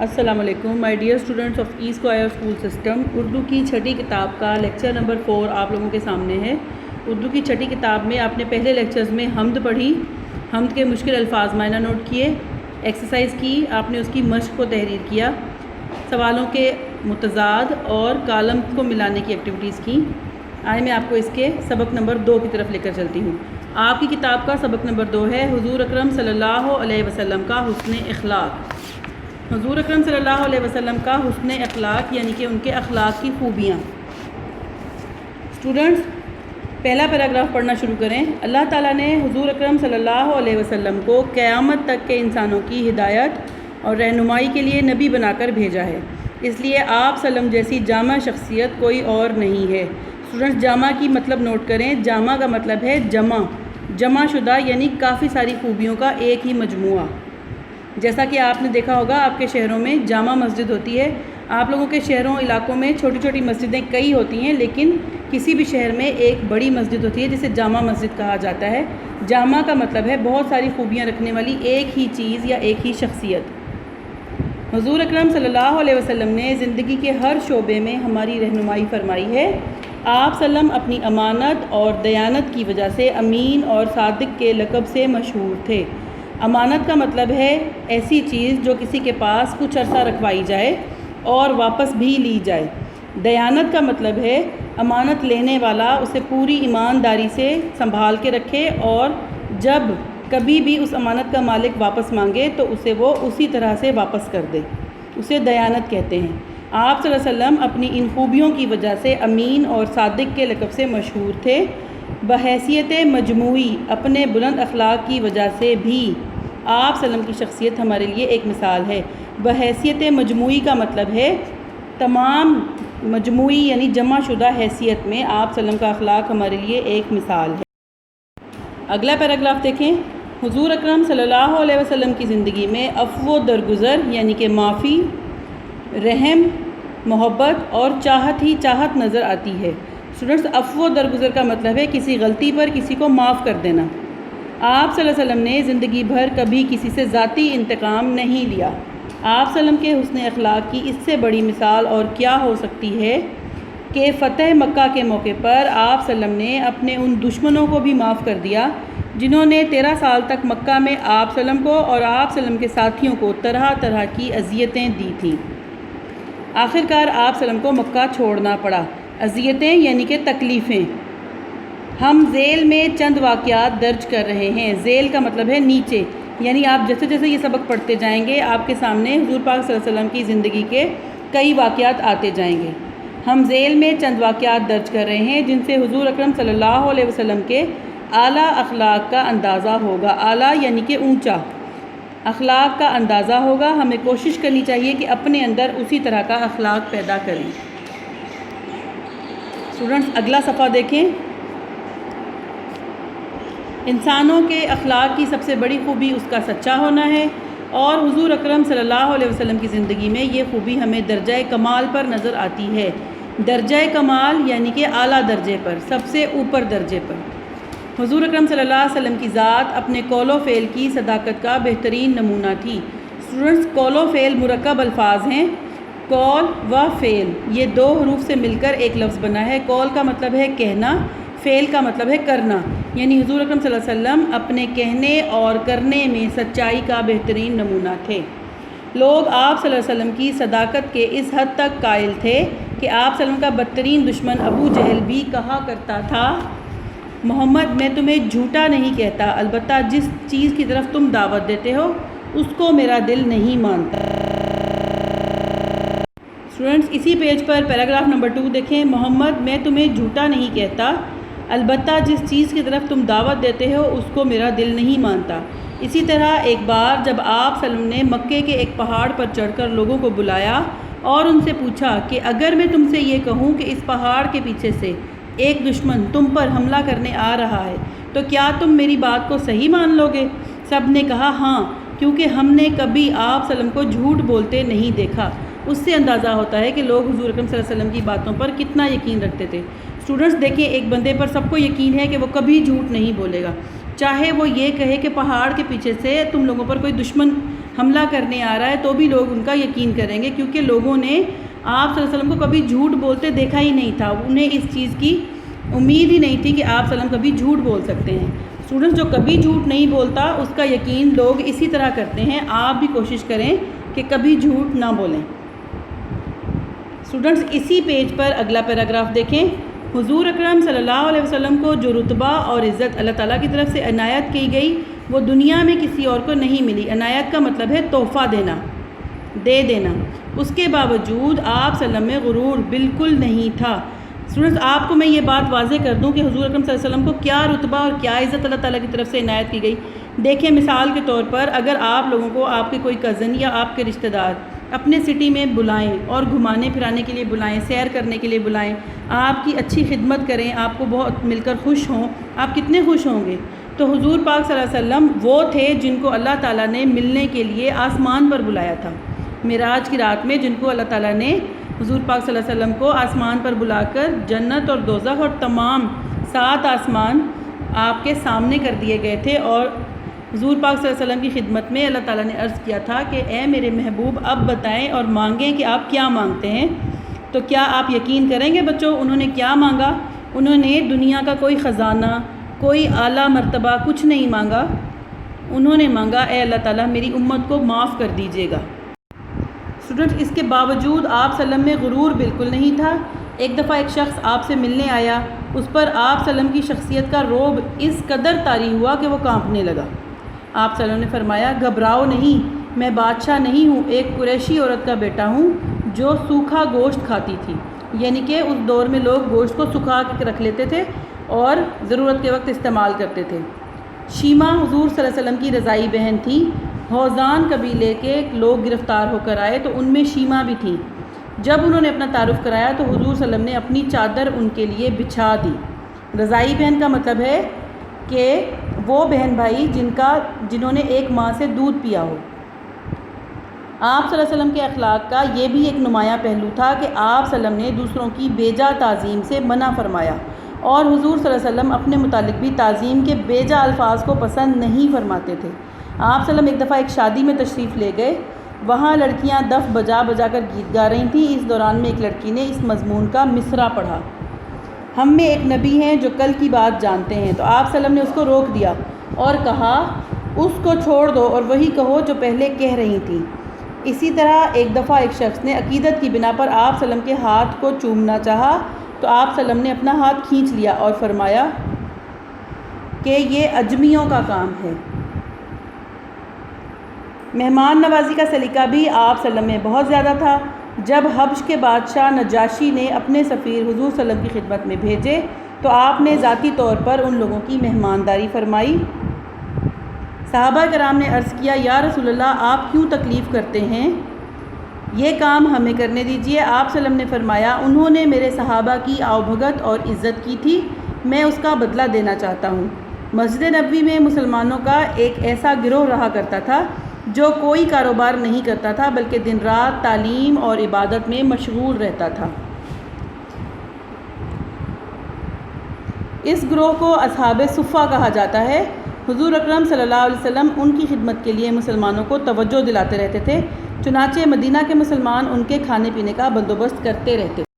السلام علیکم my dear students of E square school system. Urdu کی چھٹی کتاب کا لیکچر نمبر 4 آپ لوگوں کے سامنے ہے. اردو کی چھٹی کتاب میں آپ نے پہلے لیکچرز میں حمد پڑھی، حمد کے مشکل الفاظ معنی نوٹ کیے، ایکسرسائز کی، آپ نے اس کی مشق کو تحریر کیا، سوالوں کے متضاد اور کالم کو ملانے کی ایکٹیویٹیز کی. آئے میں آپ کو اس کے سبق نمبر 2 کی طرف لے کر چلتی ہوں. آپ کی کتاب کا سبق نمبر 2 ہے حضور اکرم صلی اللہ علیہ وسلم کا حسن اخلاق. حضور اکرم صلی اللہ علیہ وسلم کا حسن اخلاق یعنی کہ ان کے اخلاق کی خوبیاں. اسٹوڈنٹس پہلا پیراگراف پڑھنا شروع کریں. اللہ تعالیٰ نے حضور اکرم صلی اللہ علیہ وسلم کو قیامت تک کے انسانوں کی ہدایت اور رہنمائی کے لیے نبی بنا کر بھیجا ہے. اس لیے آپ سلم جیسی جامع شخصیت کوئی اور نہیں ہے. اسٹوڈنٹس جامع کی مطلب نوٹ کریں. جامع کا مطلب ہے جمع شدہ یعنی کافی ساری خوبیوں کا ایک ہی مجموعہ. جیسا کہ آپ نے دیکھا ہوگا آپ کے شہروں میں جامع مسجد ہوتی ہے. آپ لوگوں کے شہروں علاقوں میں چھوٹی چھوٹی مسجدیں کئی ہوتی ہیں، لیکن کسی بھی شہر میں ایک بڑی مسجد ہوتی ہے جسے جامع مسجد کہا جاتا ہے. جامع کا مطلب ہے بہت ساری خوبیاں رکھنے والی ایک ہی چیز یا ایک ہی شخصیت. حضور اکرم صلی اللہ علیہ وسلم نے زندگی کے ہر شعبے میں ہماری رہنمائی فرمائی ہے. آپ سلم اپنی امانت اور دیانت کی وجہ سے امین اور صادق کے لقب سے مشہور تھے. امانت کا مطلب ہے ایسی چیز جو کسی کے پاس کچھ عرصہ رکھوائی جائے اور واپس بھی لی جائے. دیانت کا مطلب ہے امانت لینے والا اسے پوری ایمانداری سے سنبھال کے رکھے اور جب کبھی بھی اس امانت کا مالک واپس مانگے تو اسے وہ اسی طرح سے واپس کر دے. اسے دیانت کہتے ہیں. آپ صلی اللہ علیہ وسلم اپنی ان خوبیوں کی وجہ سے امین اور صادق کے لقب سے مشہور تھے. بحیثیت مجموعی اپنے بلند اخلاق کی وجہ سے بھی آپ صلی اللہ علیہ وسلم کی شخصیت ہمارے لیے ایک مثال ہے. بحیثیت مجموعی کا مطلب ہے تمام مجموعی یعنی جمع شدہ حیثیت میں آپ صلی اللہ علیہ وسلم کا اخلاق ہمارے لیے ایک مثال ہے. اگلا پیراگراف دیکھیں. حضور اکرم صلی اللہ علیہ وسلم کی زندگی میں عفو و درگزر یعنی کہ معافی، رحم، محبت اور چاہت ہی چاہت نظر آتی ہے. اسٹوڈنٹس عفو و درگزر کا مطلب ہے کسی غلطی پر کسی کو معاف کر دینا. آپ صلی اللہ علیہ وسلم نے زندگی بھر کبھی کسی سے ذاتی انتقام نہیں لیا. آپ صلی اللہ علیہ وسلم کے حسن اخلاق کی اس سے بڑی مثال اور کیا ہو سکتی ہے کہ فتح مکہ کے موقع پر آپ صلی اللہ علیہ وسلم نے اپنے ان دشمنوں کو بھی معاف کر دیا جنہوں نے 13 سال تک مکہ میں آپ صلی اللہ علیہ وسلم کو اور آپ صلی اللہ علیہ وسلم کے ساتھیوں کو طرح طرح کی اذیتیں دی تھیں. آخرکار آپ صلی اللہ علیہ وسلم کو مکہ چھوڑنا پڑا. اذیتیں یعنی کہ تکلیفیں. ہم ذیل میں چند واقعات درج کر رہے ہیں. ذیل کا مطلب ہے نیچے، یعنی آپ جیسے جیسے یہ سبق پڑھتے جائیں گے آپ کے سامنے حضور پاک صلی اللہ علیہ وسلم کی زندگی کے کئی واقعات آتے جائیں گے. ہم ذیل میں چند واقعات درج کر رہے ہیں جن سے حضور اکرم صلی اللہ علیہ وسلم کے اعلیٰ اخلاق کا اندازہ ہوگا. اعلیٰ یعنی کہ اونچا اخلاق کا اندازہ ہوگا. ہمیں کوشش کرنی چاہیے کہ اپنے اندر اسی طرح کا اخلاق پیدا کریں. اسٹوڈنٹس اگلا صفحہ دیکھیں. انسانوں کے اخلاق کی سب سے بڑی خوبی اس کا سچا ہونا ہے اور حضور اکرم صلی اللہ علیہ وسلم کی زندگی میں یہ خوبی ہمیں درجہ کمال پر نظر آتی ہے. درجہ کمال یعنی کہ اعلیٰ درجے پر، سب سے اوپر درجے پر. حضور اکرم صلی اللہ علیہ وسلم کی ذات اپنے قول و فعل کی صداقت کا بہترین نمونہ تھی. اسٹوڈنٹس قول و فعل مرکب الفاظ ہیں. قول و فعل یہ 2 حروف سے مل کر ایک لفظ بنا ہے. قول کا مطلب ہے کہنا، فعل کا مطلب ہے کرنا. یعنی حضور اکرم صلی اللہ علیہ وسلم اپنے کہنے اور کرنے میں سچائی کا بہترین نمونہ تھے. لوگ آپ صلی اللہ علیہ وسلم کی صداقت کے اس حد تک قائل تھے کہ آپ صلی اللہ علیہ وسلم کا بدترین دشمن ابو جہل بھی کہا کرتا تھا محمد میں تمہیں جھوٹا نہیں کہتا، البتہ جس چیز کی طرف تم دعوت دیتے ہو اس کو میرا دل نہیں مانتا. اسٹوڈنٹس اسی پیج پر پیراگراف نمبر 2 دیکھیں. محمد میں تمہیں جھوٹا نہیں کہتا، البتہ جس چیز کی طرف تم دعوت دیتے ہو اس کو میرا دل نہیں مانتا. اسی طرح ایک بار جب آپ صلی اللہ علیہ وسلم نے مکے کے ایک پہاڑ پر چڑھ کر لوگوں کو بلایا اور ان سے پوچھا کہ اگر میں تم سے یہ کہوں کہ اس پہاڑ کے پیچھے سے ایک دشمن تم پر حملہ کرنے آ رہا ہے تو کیا تم میری بات کو صحیح مان لو گے؟ سب نے کہا ہاں، کیونکہ ہم نے کبھی آپ صلی اللہ علیہ وسلم کو جھوٹ بولتے نہیں دیکھا. اس سے اندازہ ہوتا ہے کہ لوگ حضور اکرم صلی اللہ علیہ وسلم کی باتوں پر کتنا یقین رکھتے تھے. اسٹوڈنٹس دیکھیں ایک بندے پر سب کو یقین ہے کہ وہ کبھی جھوٹ نہیں بولے گا، چاہے وہ یہ کہے کہ پہاڑ کے پیچھے سے تم لوگوں پر کوئی دشمن حملہ کرنے آ رہا ہے تو بھی لوگ ان کا یقین کریں گے، کیونکہ لوگوں نے آپ صلی اللہ علیہ وسلم کو کبھی جھوٹ بولتے دیکھا ہی نہیں تھا، انہیں اس چیز کی امید ہی نہیں تھی کہ آپ صلی اللہ علیہ وسلم کبھی جھوٹ بول سکتے ہیں۔ اسٹوڈنٹس، جو کبھی جھوٹ نہیں بولتا اس کا یقین لوگ اسی طرح کرتے ہیں، آپ بھی کوشش کریں کہ کبھی جھوٹ نہ بولیں۔ اسٹوڈنٹس، اسی پیج پر اگلا پیراگراف دیکھیں۔ حضور اکرم صلی اللہ علیہ وسلم کو جو رتبہ اور عزت اللہ تعالیٰ کی طرف سے عنایت کی گئی وہ دنیا میں کسی اور کو نہیں ملی۔ عنایت کا مطلب ہے تحفہ دینا، دے دینا۔ اس کے باوجود آپ صلی اللہ علیہ وسلم میں غرور بالکل نہیں تھا۔ اسٹوڈنٹس، آپ کو میں یہ بات واضح کر دوں کہ حضور اکرم صلی اللہ علیہ وسلم کو کیا رتبہ اور کیا عزت اللہ تعالیٰ کی طرف سے عنایت کی گئی۔ دیکھیں، مثال کے طور پر اگر آپ لوگوں کو آپ کے کوئی کزن یا آپ کے رشتہ دار اپنے سٹی میں بلائیں اور گھمانے پھرانے کے لیے بلائیں، سیر کرنے کے لیے بلائیں، آپ کی اچھی خدمت کریں، آپ کو بہت مل کر خوش ہوں، آپ کتنے خوش ہوں گے؟ تو حضور پاک صلی اللہ علیہ وسلم وہ تھے جن کو اللہ تعالیٰ نے ملنے کے لیے آسمان پر بلایا تھا، معراج کی رات میں، جن کو اللہ تعالیٰ نے حضور پاک صلی اللہ علیہ وسلم کو آسمان پر بلا کر جنت اور دوزخ اور تمام 7 آسمان آپ کے سامنے کر دیے گئے تھے، اور حضور پاک صلی اللہ علیہ وسلم کی خدمت میں اللہ تعالیٰ نے عرض کیا تھا کہ اے میرے محبوب، اب بتائیں اور مانگیں کہ آپ کیا مانگتے ہیں۔ تو کیا آپ یقین کریں گے بچوں، انہوں نے کیا مانگا؟ انہوں نے دنیا کا کوئی خزانہ، کوئی اعلیٰ مرتبہ کچھ نہیں مانگا، انہوں نے مانگا اے اللہ تعالیٰ میری امت کو معاف کر دیجیے گا۔ اسٹوڈنٹ، اس کے باوجود آپ صلی اللہ علیہ وسلم میں غرور بالکل نہیں تھا۔ ایک دفعہ ایک شخص آپ سے ملنے آیا، اس پر آپ صلی اللہ علیہ وسلم کی شخصیت کا رعب اس قدر طاری ہوا کہ وہ کانپنے لگا۔ آپ صلی اللہ علیہ وسلم نے فرمایا گھبراؤ نہیں، میں بادشاہ نہیں ہوں، ایک قریشی عورت کا بیٹا ہوں جو سوکھا گوشت کھاتی تھی، یعنی کہ اس دور میں لوگ گوشت کو سکھا کے رکھ لیتے تھے اور ضرورت کے وقت استعمال کرتے تھے۔ شیما حضور صلی اللہ علیہ وسلم کی رضائی بہن تھی۔ حوزان قبیلے کے لوگ گرفتار ہو کر آئے تو ان میں شیما بھی تھی۔ جب انہوں نے اپنا تعارف کرایا تو حضور صلی اللہ علیہ وسلم نے اپنی چادر ان کے لیے بچھا دی۔ رضائی بہن کا مطلب ہے کہ وہ بہن بھائی جنہوں نے ایک ماں سے دودھ پیا ہو۔ آپ صلی اللہ علیہ وسلم کے اخلاق کا یہ بھی ایک نمایاں پہلو تھا کہ آپ صلی اللہ علیہ وسلم نے دوسروں کی بیجا تعظیم سے منع فرمایا، اور حضور صلی اللہ علیہ وسلم اپنے متعلق بھی تعظیم کے بیجا الفاظ کو پسند نہیں فرماتے تھے۔ آپ صلی اللہ علیہ وسلم ایک دفعہ ایک شادی میں تشریف لے گئے، وہاں لڑکیاں دف بجا بجا کر گیت گا رہی تھیں۔ اس دوران میں ایک لڑکی نے اس مضمون کا مصرع پڑھا، ہم میں ایک نبی ہیں جو کل کی بات جانتے ہیں۔ تو آپ صلی اللہ علیہ وسلم نے اس کو روک دیا اور کہا اس کو چھوڑ دو اور وہی کہو جو پہلے کہہ رہی تھیں۔ اسی طرح ایک دفعہ ایک شخص نے عقیدت کی بنا پر آپ صلی اللہ علیہ وسلم کے ہاتھ کو چومنا چاہا تو آپ صلی اللہ علیہ وسلم نے اپنا ہاتھ کھینچ لیا اور فرمایا کہ یہ اجمیوں کا کام ہے۔ مہمان نوازی کا سلیقہ بھی آپ صلی اللہ علیہ وسلم میں بہت زیادہ تھا۔ جب حبش کے بادشاہ نجاشی نے اپنے سفیر حضور صلی اللہ علیہ وسلم کی خدمت میں بھیجے تو آپ نے ذاتی طور پر ان لوگوں کی مہمانداری فرمائی۔ صحابہ کرام نے عرض کیا یا رسول اللہ، آپ کیوں تکلیف کرتے ہیں، یہ کام ہمیں کرنے دیجیے۔ آپ صلی اللہ علیہ وسلم نے فرمایا انہوں نے میرے صحابہ کی آؤ بھگت اور عزت کی تھی، میں اس کا بدلہ دینا چاہتا ہوں۔ مسجد نبوی میں مسلمانوں کا ایک ایسا گروہ رہا کرتا تھا جو کوئی کاروبار نہیں کرتا تھا بلکہ دن رات تعلیم اور عبادت میں مشغول رہتا تھا۔ اس گروہ کو اصحاب صفہ کہا جاتا ہے۔ حضور اکرم صلی اللہ علیہ وسلم ان کی خدمت کے لیے مسلمانوں کو توجہ دلاتے رہتے تھے، چنانچہ مدینہ کے مسلمان ان کے کھانے پینے کا بندوبست کرتے رہتے۔